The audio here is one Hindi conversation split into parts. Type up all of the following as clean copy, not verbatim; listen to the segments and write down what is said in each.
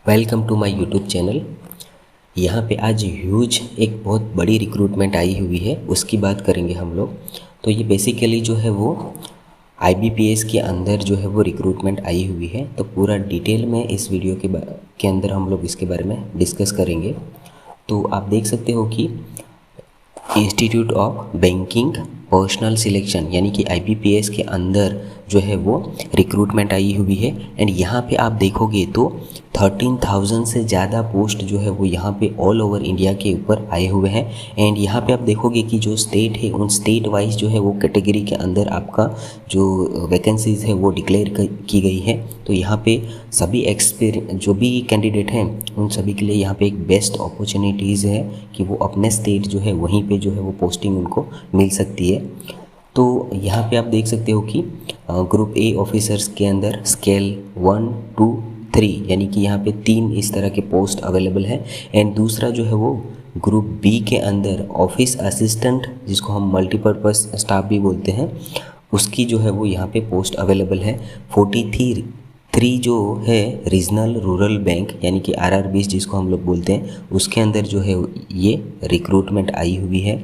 Welcome to my YouTube channel. यहाँ पे आज ह्यूज एक बहुत बड़ी रिक्रूटमेंट आई हुई है, उसकी बात करेंगे हम लोग। तो ये बेसिकली जो है वो IBPS के अंदर जो है वो रिक्रूटमेंट आई हुई है। तो पूरा डिटेल में इस वीडियो के अंदर हम लोग इसके बारे में डिस्कस करेंगे। तो आप देख सकते हो कि institute of banking personal selection यानी कि IBPS के अंदर जो है वो रिक्रूटमेंट आई हुई है। एंड यहाँ पे आप देखोगे तो 13,000 से ज़्यादा पोस्ट जो है वो यहाँ पे ऑल ओवर इंडिया के ऊपर आए हुए हैं। एंड यहाँ पे आप देखोगे कि जो स्टेट है उन स्टेट वाइज जो है वो कैटेगरी के अंदर आपका जो वैकेंसीज़ है वो डिक्लेयर की गई है। तो यहाँ पे सभी जो भी कैंडिडेट हैं उन सभी के लिए यहाँ पे एक बेस्ट अपॉर्चुनिटीज़ है कि वो अपने स्टेट जो है वहीं पे जो है वो पोस्टिंग उनको मिल सकती है। तो यहाँ पे आप देख सकते हो कि ग्रुप ए ऑफिसर्स के अंदर स्केल 1, 2, 3 यानी कि यहाँ पे 3 इस तरह के पोस्ट अवेलेबल है। एंड दूसरा जो है वो ग्रुप बी के अंदर ऑफिस असिस्टेंट, जिसको हम मल्टीपर्पज़ स्टाफ भी बोलते हैं, उसकी जो है वो यहाँ पे पोस्ट अवेलेबल है। 43 जो है रीजनल रूरल बैंक यानी कि RRBs जिसको हम लोग बोलते हैं, उसके अंदर जो है ये रिक्रूटमेंट आई हुई है।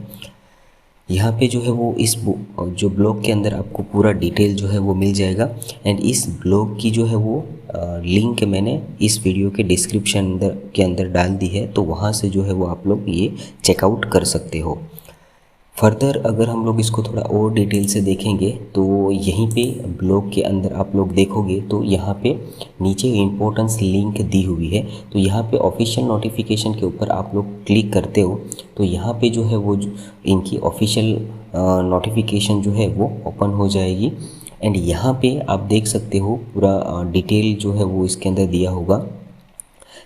यहाँ पे जो है वो इस जो ब्लॉग के अंदर आपको पूरा डिटेल जो है वो मिल जाएगा। एंड इस ब्लॉग की जो है वो लिंक मैंने इस वीडियो के डिस्क्रिप्शन के अंदर डाल दी है, तो वहाँ से जो है वो आप लोग ये चेकआउट कर सकते हो। फर्दर अगर हम लोग इसको थोड़ा और डिटेल से देखेंगे तो यहीं पे ब्लॉग के अंदर आप लोग देखोगे तो यहाँ पे नीचे इम्पोर्टेंस लिंक दी हुई है। तो यहाँ पे ऑफिशियल नोटिफिकेशन के ऊपर आप लोग क्लिक करते हो तो यहाँ पे जो है वो इनकी ऑफिशियल नोटिफिकेशन जो है वो ओपन हो जाएगी। एंड यहाँ पे आप देख सकते हो पूरा डिटेल जो है वो इसके अंदर दिया होगा,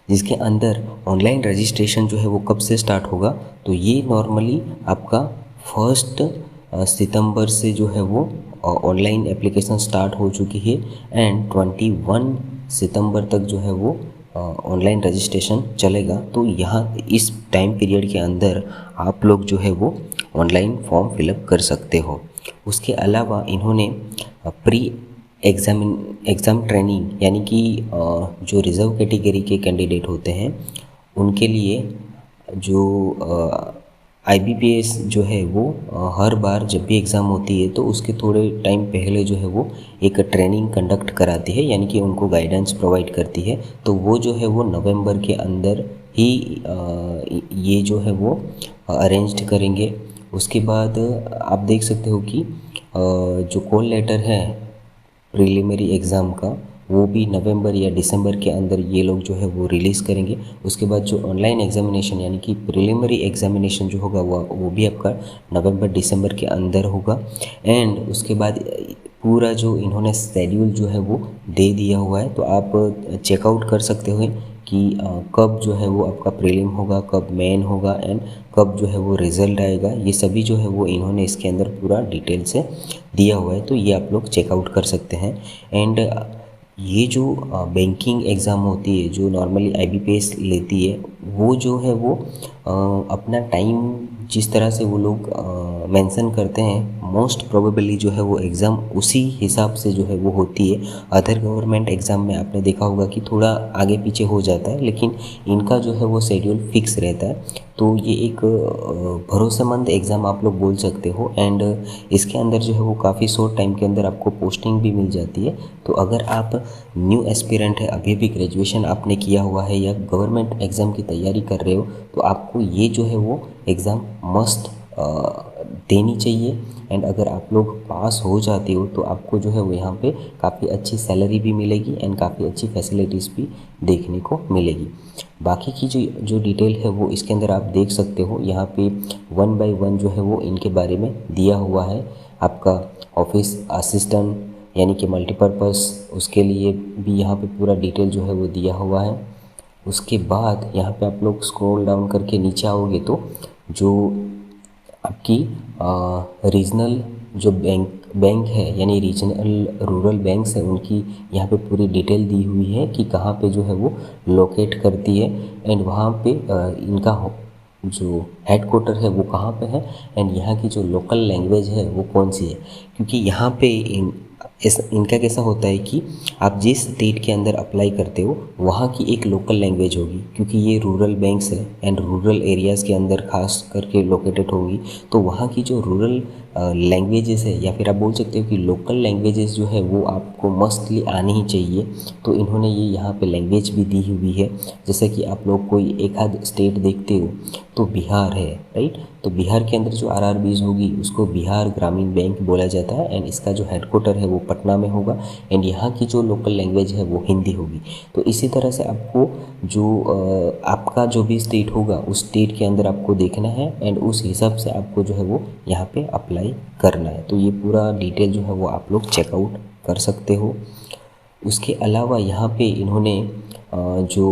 जिसके अंदर ऑनलाइन रजिस्ट्रेशन जो है वो कब से स्टार्ट होगा। तो ये नॉर्मली आपका 1 सितंबर से जो है वो ऑनलाइन एप्लीकेशन स्टार्ट हो चुकी है। एंड 21 सितंबर तक जो है वो ऑनलाइन रजिस्ट्रेशन चलेगा। तो यहाँ इस टाइम पीरियड के अंदर आप लोग जो है वो ऑनलाइन फॉर्म फिलअप कर सकते हो। उसके अलावा इन्होंने प्री एग्ज़ाम ट्रेनिंग यानी कि जो रिज़र्व कैटेगरी के कैंडिडेट होते हैं उनके लिए जो IBPS जो है वो हर बार जब भी एग्ज़ाम होती है तो उसके थोड़े टाइम पहले जो है वो एक ट्रेनिंग कंडक्ट कराती है, यानी कि उनको गाइडेंस प्रोवाइड करती है। तो वो जो है वो नवंबर के अंदर ही ये जो है वो अरेंज्ड करेंगे। उसके बाद आप देख सकते हो कि जो कॉल लेटर है प्रीलिमिनरी एग्ज़ाम का वो भी नवंबर या दिसंबर के अंदर ये लोग जो है वो रिलीज़ करेंगे। उसके बाद जो ऑनलाइन एग्ज़ामिनेशन यानी कि प्रीलिमिनरी एग्ज़ामिनेशन जो होगा वो भी आपका नवंबर दिसंबर के अंदर होगा। एंड उसके बाद पूरा जो इन्होंने शेड्यूल जो है वो दे दिया हुआ है, तो आप चेकआउट कर सकते हो कि कब जो है वो आपका प्रीलिम होगा, कब मेन होगा एंड कब जो है वो रिज़ल्ट आएगा। ये सभी जो है वो इन्होंने इसके अंदर पूरा डिटेल से दिया हुआ है, तो ये आप लोग चेकआउट कर सकते हैं। एंड ये जो बैंकिंग एग्ज़ाम होती है जो नॉर्मली IBPS लेती है, वो जो है वो अपना टाइम जिस तरह से वो लोग मेंशन करते हैं, मोस्ट प्रोबेबली जो है वो एग्ज़ाम उसी हिसाब से जो है वो होती है। अदर गवर्नमेंट एग्ज़ाम में आपने देखा होगा कि थोड़ा आगे पीछे हो जाता है, लेकिन इनका जो है वो शेड्यूल फिक्स रहता है। तो ये एक भरोसेमंद एग्ज़ाम आप लोग बोल सकते हो। एंड इसके अंदर जो है वो काफ़ी शॉर्ट टाइम के अंदर आपको पोस्टिंग भी मिल जाती है। तो अगर आप न्यू एस्पिरेंट है, अभी भी ग्रेजुएशन आपने किया हुआ है या गवर्नमेंट एग्ज़ाम की तैयारी कर रहे हो, तो आपको ये जो है वो एग्ज़ाम मस्ट देनी चाहिए। एंड अगर आप लोग पास हो जाते हो तो आपको जो है वो यहाँ पे काफ़ी अच्छी सैलरी भी मिलेगी एंड काफ़ी अच्छी फैसिलिटीज़ भी देखने को मिलेगी। बाकी की जो डिटेल है वो इसके अंदर आप देख सकते हो। यहाँ पे 1 बाय 1 जो है वो इनके बारे में दिया हुआ है। आपका ऑफिस असिस्टेंट यानी कि मल्टीपर्पज़, उसके लिए भी यहाँ पे पूरा डिटेल जो है वो दिया हुआ है। उसके बाद यहाँ पे आप लोग स्क्रॉल डाउन करके नीचे आओगे तो जो आपकी रीजनल जो बैंक है यानी रीजनल रूरल बैंक्स है, उनकी यहाँ पे पूरी डिटेल दी हुई है कि कहाँ पे जो है वो लोकेट करती है एंड वहाँ पे इनका जो हेडक्वार्टर है वो कहाँ पे है एंड यहाँ की जो लोकल लैंग्वेज है वो कौन सी है। क्योंकि यहाँ पे इनका कैसा होता है कि आप जिस स्टेट के अंदर अप्लाई करते हो वहाँ की एक लोकल लैंग्वेज होगी, क्योंकि ये रूरल बैंक्स है एंड रूरल एरियाज़ के अंदर खास करके लोकेटेड होगी, तो वहाँ की जो रूरल लैंग्वेजेस है या फिर आप बोल सकते हो कि लोकल लैंग्वेजेस जो है वो आपको मस्टली आनी ही चाहिए। तो इन्होंने ये यहाँ पे लैंग्वेज भी दी हुई है। जैसे कि आप लोग कोई एक आध स्टेट देखते हो तो बिहार है, राइट। तो बिहार के अंदर जो आरआरबीज होगी उसको बिहार ग्रामीण बैंक बोला जाता है एंड इसका जो हेडक्वार्टर है वो पटना में होगा एंड यहाँ की जो लोकल लैंग्वेज है वो हिंदी होगी। तो इसी तरह से आपको जो आपका जो भी स्टेट होगा उस स्टेट के अंदर आपको देखना है एंड उस हिसाब से आपको जो है वो यहाँ पे अप्लाई करना है। तो ये पूरा डिटेल जो है वो आप लोग चेकआउट कर सकते हो। उसके अलावा यहाँ पे इन्होंने जो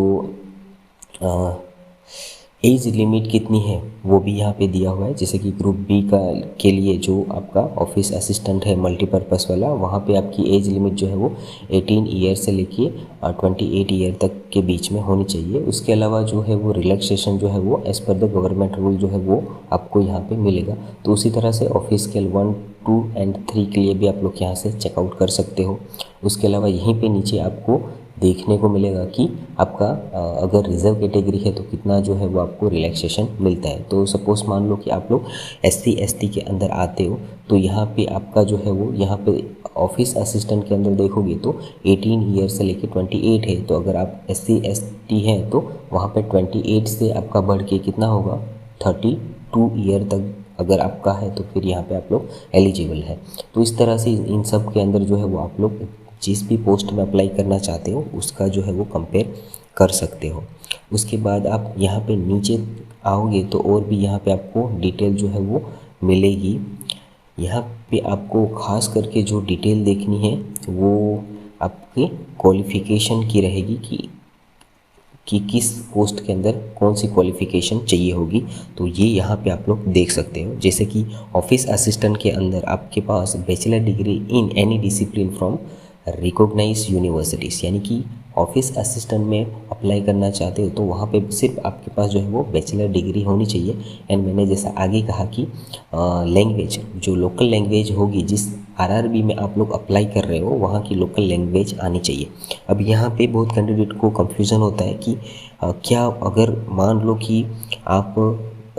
एज लिमिट कितनी है वो भी यहाँ पे दिया हुआ है। जैसे कि ग्रुप बी का के लिए जो आपका ऑफिस असिस्टेंट है मल्टीपर्पज़ वाला, वहाँ पे आपकी एज लिमिट जो है वो 18 ईयर से लेके 28 ईयर तक के बीच में होनी चाहिए। उसके अलावा जो है वो रिलैक्सेशन जो है वो as per the government rule जो है वो आपको यहाँ पे मिलेगा। तो उसी तरह से ऑफिस स्केल 1, 2 एंड 3 के लिए भी आप लोग यहाँ से चेकआउट कर सकते हो। उसके अलावा यहीं पे नीचे आपको देखने को मिलेगा कि आपका अगर रिजर्व कैटेगरी है तो कितना जो है वो आपको रिलैक्सेशन मिलता है। तो सपोज़ मान लो कि आप लोग SC ST के अंदर आते हो तो यहाँ पे आपका जो है वो यहाँ पे ऑफिस असिस्टेंट के अंदर देखोगे तो 18 ईयर से लेके 28 है। तो अगर आप SC ST हैं तो वहाँ पे 28 से आपका बढ़ के कितना होगा 32 ईयर तक अगर आपका है तो फिर यहाँ पे आप लोग एलिजिबल है। तो इस तरह से इन सब के अंदर जो है वो आप लोग जिस भी पोस्ट में अप्लाई करना चाहते हो उसका जो है वो कंपेयर कर सकते हो। उसके बाद आप यहाँ पे नीचे आओगे तो और भी यहाँ पे आपको डिटेल जो है वो मिलेगी। यहाँ पे आपको खास करके जो डिटेल देखनी है वो आपके क्वालिफ़िकेशन की रहेगी कि किस पोस्ट के अंदर कौन सी क्वालिफ़िकेशन चाहिए होगी। तो ये यहाँ पे आप लोग देख सकते हो। जैसे कि ऑफिस असिस्टेंट के अंदर आपके पास bachelor degree in any discipline from recognize universities, यानी कि ऑफिस असिस्टेंट में अप्लाई करना चाहते हो तो वहाँ पे सिर्फ आपके पास जो है वो बैचलर डिग्री होनी चाहिए। एंड मैंने जैसा आगे कहा कि लैंग्वेज जो लोकल लैंग्वेज होगी जिस आरआरबी में आप लोग अप्लाई कर रहे हो वहाँ की लोकल लैंग्वेज आनी चाहिए। अब यहाँ पे बहुत कैंडिडेट को कंफ्यूजन होता है कि क्या अगर मान लो कि आप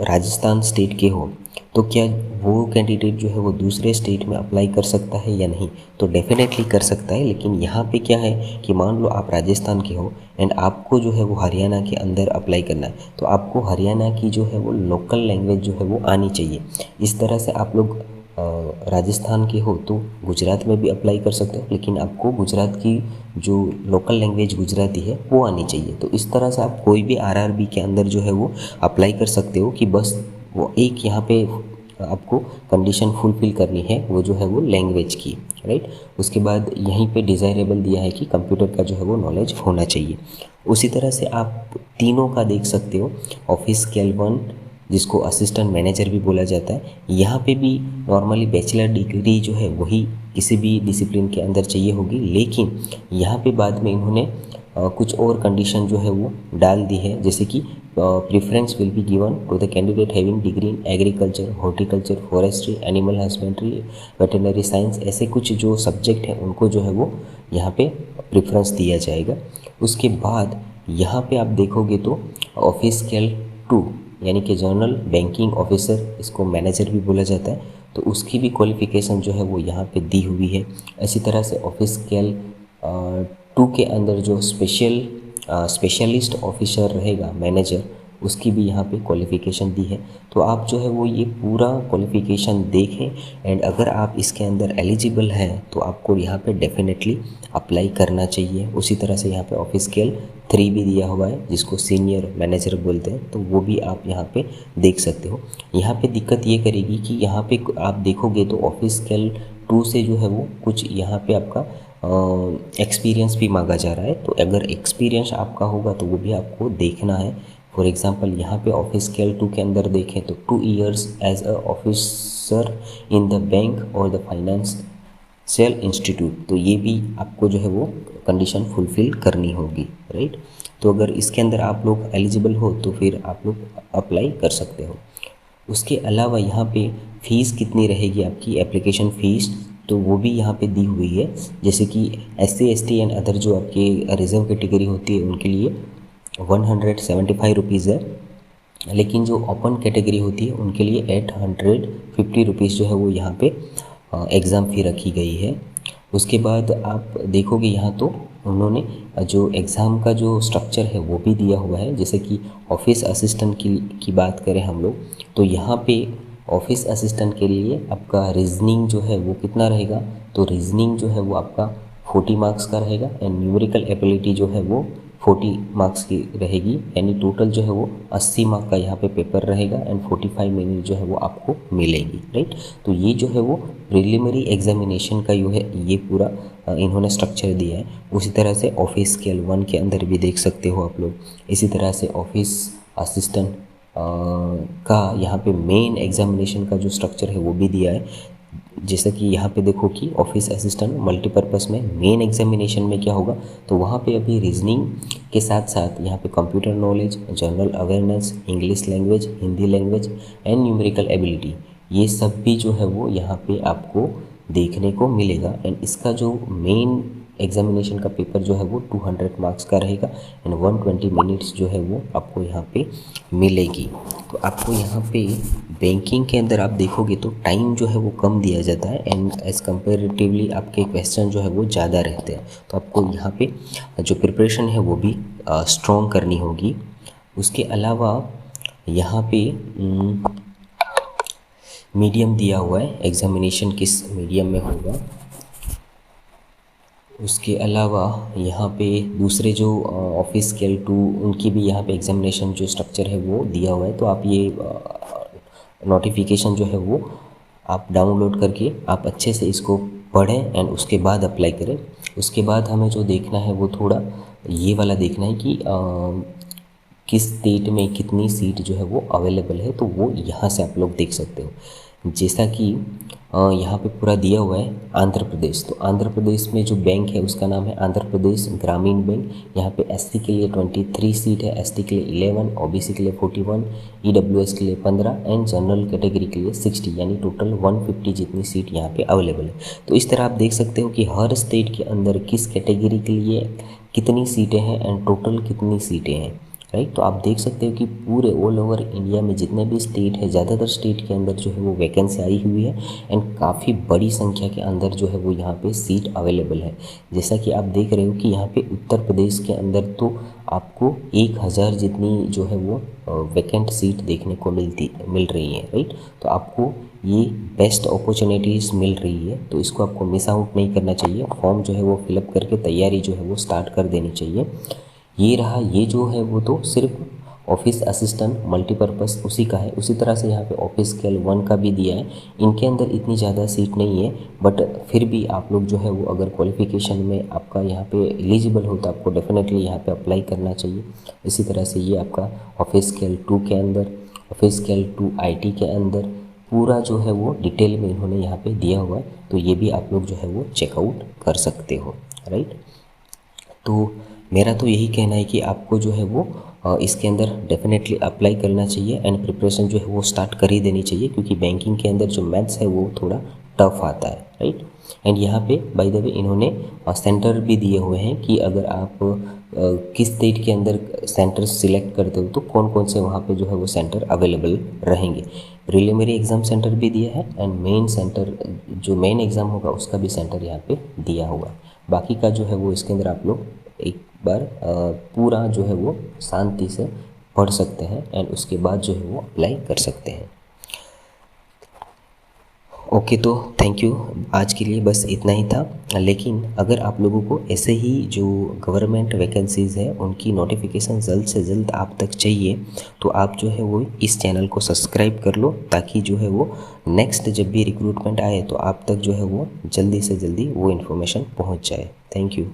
राजस्थान स्टेट के हो तो क्या वो कैंडिडेट जो है वो दूसरे स्टेट में अप्लाई कर सकता है या नहीं। तो डेफिनेटली कर सकता है, लेकिन यहाँ पे क्या है कि मान लो आप राजस्थान के हो एंड आपको जो है वो हरियाणा के अंदर अप्लाई करना है तो आपको हरियाणा की जो है वो लोकल लैंग्वेज जो है वो आनी चाहिए। इस तरह से आप लोग राजस्थान के हो तो गुजरात में भी अप्लाई कर सकते हो, लेकिन आपको गुजरात की जो लोकल लैंग्वेज गुजराती है वो आनी चाहिए। तो इस तरह से आप कोई भी आरआरबी के अंदर जो है वो अप्लाई कर सकते हो कि बस वो एक यहाँ पे आपको कंडीशन फुलफिल करनी है वो जो है वो लैंग्वेज की, राइट। उसके बाद यहीं पे डिज़ायरेबल दिया है कि कंप्यूटर का जो है वो नॉलेज होना चाहिए। उसी तरह से आप तीनों का देख सकते हो। ऑफिस स्केल 1 जिसको असिस्टेंट मैनेजर भी बोला जाता है, यहाँ पे भी नॉर्मली बैचलर डिग्री जो है वही किसी भी डिसिप्लिन के अंदर चाहिए होगी, लेकिन यहाँ पे बाद में इन्होंने कुछ और कंडीशन जो है वो डाल दी है। जैसे कि preference will be given to the candidate having degree in agriculture, horticulture, forestry, animal husbandry, veterinary science, ऐसे कुछ जो सब्जेक्ट हैं उनको जो है वो यहाँ पे प्रेफरेंस दिया जाएगा। उसके बाद यहाँ पे आप देखोगे तो ऑफिस स्केल 2 यानी कि जनरल बैंकिंग ऑफिसर, इसको मैनेजर भी बोला जाता है, तो उसकी भी क्वालिफ़िकेशन जो है वो यहाँ पे दी हुई है। इसी तरह से ऑफिस स्केल 2 के अंदर जो स्पेशलिस्ट ऑफिसर रहेगा मैनेजर, उसकी भी यहाँ पे क्वालिफ़िकेशन दी है। तो आप जो है वो ये पूरा क्वालिफ़िकेशन देखें एंड अगर आप इसके अंदर एलिजिबल हैं तो आपको यहाँ पे डेफिनेटली अप्लाई करना चाहिए। उसी तरह से यहाँ पे ऑफिस स्केल 3 भी दिया हुआ है जिसको सीनियर मैनेजर बोलते हैं, तो वो भी आप यहाँ पे देख सकते हो। यहाँ पे दिक्कत ये करेगी कि यहाँ पे आप देखोगे तो ऑफिस स्केल 2 से जो है वो कुछ यहाँ पे आपका एक्सपीरियंस भी मांगा जा रहा है। तो अगर एक्सपीरियंस आपका होगा तो वो भी आपको देखना है। फॉर एग्जांपल यहाँ पे ऑफिस स्केल 2 के अंदर देखें तो 2 years as a officer in the bank और द फाइनेंशियल इंस्टीट्यूट, तो ये भी आपको जो है वो कंडीशन फुलफिल करनी होगी, राइट। तो अगर इसके अंदर आप लोग एलिजिबल हो तो फिर आप लोग अप्लाई कर सकते हो। उसके अलावा यहाँ पे फ़ीस कितनी रहेगी आपकी एप्लीकेशन फ़ीस, तो वो भी यहाँ पे दी हुई है। जैसे कि SC ST एंड अदर जो आपके रिजर्व कैटेगरी होती है उनके लिए 175 रुपीज़ है, लेकिन जो ओपन कैटेगरी होती है उनके लिए 850 रुपीज़ जो है वो यहाँ पे एग्ज़ाम फ़ी रखी गई है। उसके बाद आप देखोगे यहाँ तो उन्होंने जो एग्ज़ाम का जो स्ट्रक्चर है वो भी दिया हुआ है। जैसे कि ऑफिस असिस्टेंट की बात करें हम लोग, तो यहाँ पे ऑफिस असिस्टेंट के लिए आपका रीजनिंग जो है वो कितना रहेगा, तो रीजनिंग जो है वो आपका 40 मार्क्स का रहेगा एंड न्यूमेरिकल एबिलिटी जो है वो 40 मार्क्स की रहेगी, यानी टोटल जो है वो 80 मार्क का यहाँ पे पेपर रहेगा एंड 45 मिनट जो है वो आपको मिलेगी, राइट। तो ये जो है वो प्रिलिमिनरी एग्जामिनेशन का जो है ये पूरा इन्होंने स्ट्रक्चर दिया है। उसी तरह से ऑफिस स्केल 1 के अंदर भी देख सकते हो आप लोग। इसी तरह से ऑफिस असिस्टेंट का यहाँ पे मेन एग्जामिनेशन का जो स्ट्रक्चर है वो भी दिया है। जैसा कि यहाँ पे देखो कि ऑफिस असिस्टेंट मल्टीपर्पज़ में मेन एग्जामिनेशन में क्या होगा, तो वहाँ पे अभी रीजनिंग के साथ साथ यहाँ पे computer knowledge, general awareness, English language, Hindi language and numerical ability, ये सब भी जो है वो यहाँ पे आपको देखने को मिलेगा। एंड इसका जो मेन एग्जामिनेशन का पेपर जो है वो 200 मार्क्स का रहेगा एंड 120 मिनट्स जो है वो आपको यहाँ पे मिलेगी। तो आपको यहाँ पे बैंकिंग के अंदर आप देखोगे तो टाइम जो है वो कम दिया जाता है एंड एज़ कंपेरेटिवली आपके क्वेश्चन जो है वो ज़्यादा रहते हैं। तो आपको यहाँ पे जो प्रिपरेशन है वो भी स्ट्रॉन्ग करनी होगी। उसके अलावा यहाँ पे मीडियम दिया हुआ है, एग्जामिनेशन किस मीडियम में होगा। उसके अलावा यहाँ पे दूसरे जो ऑफिस स्केल 2 उनकी भी यहाँ पे एग्जामिनेशन जो स्ट्रक्चर है वो दिया हुआ है। तो आप ये नोटिफिकेशन जो है वो आप डाउनलोड करके आप अच्छे से इसको पढ़ें एंड उसके बाद अप्लाई करें। उसके बाद हमें जो देखना है वो थोड़ा ये वाला देखना है कि किस स्टेट में कितनी सीट जो है वो अवेलेबल है, तो वो यहाँ से आप लोग देख सकते हो। जैसा कि यहाँ पे पूरा दिया हुआ है आंध्र प्रदेश, तो आंध्र प्रदेश में जो बैंक है उसका नाम है आंध्र प्रदेश ग्रामीण बैंक। यहाँ पे SC के लिए 23 सीट है, ST के लिए 11, OBC के लिए 41, EWS के लिए 15 एंड जनरल कैटेगरी के लिए 60, यानी टोटल 150 जितनी सीट यहाँ पे अवेलेबल है। तो इस तरह आप देख सकते हो कि हर स्टेट के अंदर किस कैटेगरी के लिए कितनी सीटें हैं एंड टोटल कितनी सीटें हैं, राइट। तो आप देख सकते हो कि पूरे ऑल ओवर इंडिया में जितने भी स्टेट है, ज़्यादातर स्टेट के अंदर जो है वो वैकेंसी आई हुई है एंड काफ़ी बड़ी संख्या के अंदर जो है वो यहाँ पे सीट अवेलेबल है। जैसा कि आप देख रहे हो कि यहाँ पे उत्तर प्रदेश के अंदर तो आपको 1000 जितनी जो है वो वैकेंट सीट देखने को मिल रही है, राइट। तो आपको ये बेस्ट अपॉर्चुनिटीज़ मिल रही है, तो इसको आपको मिस आउट नहीं करना चाहिए। फॉर्म जो है वो फिलअप करके तैयारी जो है वो स्टार्ट कर देनी चाहिए। ये रहा, ये जो है वो तो सिर्फ ऑफिस असिस्टेंट मल्टीपर्पज़ उसी का है। उसी तरह से यहाँ पे ऑफिस स्केल 1 का भी दिया है। इनके अंदर इतनी ज़्यादा सीट नहीं है, बट फिर भी आप लोग जो है वो अगर क्वालिफ़िकेशन में आपका यहाँ पे एलिजिबल हो तो आपको डेफिनेटली यहाँ पे अप्लाई करना चाहिए। इसी तरह से ये आपका ऑफिस स्केल 2 के अंदर, ऑफिस स्केल 2 IT के अंदर पूरा जो है वो डिटेल में इन्होंने यहाँ पे दिया हुआ है, तो ये भी आप लोग जो है वो चेकआउट कर सकते हो, राइट। तो मेरा तो यही कहना है कि आपको जो है वो इसके अंदर डेफिनेटली अप्लाई करना चाहिए एंड प्रिपरेशन जो है वो स्टार्ट कर ही देनी चाहिए, क्योंकि बैंकिंग के अंदर जो मैथ्स है वो थोड़ा टफ आता है, राइट। एंड यहाँ पे बाय द वे इन्होंने सेंटर भी दिए हुए हैं कि अगर आप किस स्टेट के अंदर सेंटर सिलेक्ट करते हो तो कौन कौन से वहाँ पे जो है वो सेंटर अवेलेबल रहेंगे। प्रिलिमिनरी एग्ज़ाम सेंटर भी दिया है एंड मेन सेंटर जो मेन एग्ज़ाम होगा उसका भी सेंटर यहाँ पे दिया हुआ है। बाकी का जो है वो इसके अंदर आप लोग एक बार पूरा जो है वो शांति से पढ़ सकते हैं एंड उसके बाद जो है वो अप्लाई कर सकते हैं। ओके, तो थैंक यू, आज के लिए बस इतना ही था। लेकिन अगर आप लोगों को ऐसे ही जो गवर्नमेंट वैकेंसीज़ है उनकी नोटिफिकेशन जल्द से जल्द आप तक चाहिए तो आप जो है वो इस चैनल को सब्सक्राइब कर लो, ताकि जो है वो नेक्स्ट जब भी रिक्रूटमेंट आए तो आप तक जो है वो जल्दी से जल्दी वो इन्फॉर्मेशन पहुंच जाए। Thank you.